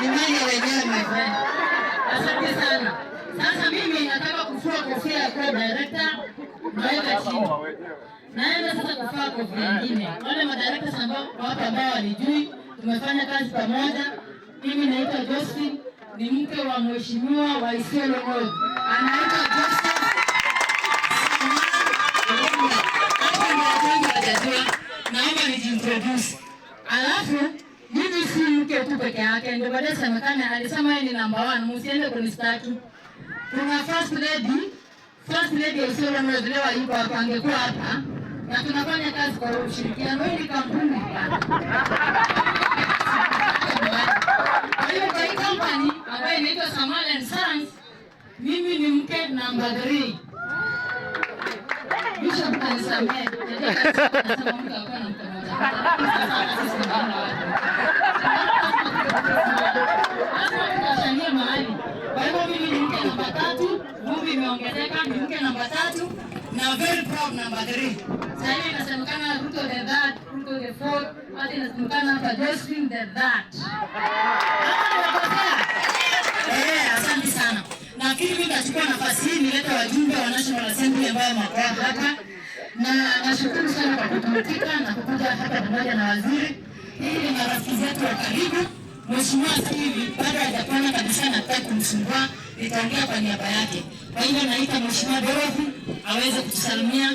ni mimi wenyewe mwenyewe. Asante sana. Sasa mimi nataka kufua kofia kwa director naweka chini. Naenda sasa kufua kofia nyingine. Wale madirectors ambao watu ambao walijui tumefanya kazi pamoja. Mimi naitwa Josephine, ni mke wa mheshimiwa wa Isiolo Road. Anaitwa Josephine. Naomba nijiintroduce. Alafu mimi si mke tu peke yake, ndio baadaye semekana alisema yeye ni number 1, msiende kunistaki. Kuna first lady ya Isiolo Road leo yuko hapa, angekuwa hapa na tunafanya kazi kwa ushirikiano. Hii kampuni bana. Kwa hiyo kwa hii company ambayo inaitwa Samala & Sons, mimi ni mke number 3. Bishop kanisamee. Nasema mke akawa na mke mmoja. Tunashania mahali. Kwa hivyo mimi ni mke namba 3, Vumbi imeongezeka, ni mke namba 3 na very proud number 3. Sasa hivi inasemekana Ruto the third, Ruto the fourth, hata inasemekana hapa Josephine the third. Asante sana. Nafikiri mimi nachukua nafasi hii nilete wajumbe wa National Assembly ambao wako hapa. Na nashukuru sana kwa kutuitika na kukuja hapa pamoja na waziri. Hii ni marafiki zetu wa karibu. Mheshimiwa Steve bado hajapona kabisa na tutaki kumsumbua, nitaongea kwa niaba yake. Kwa hivyo naita Mheshimiwa Dorothy aweze kutusalimia.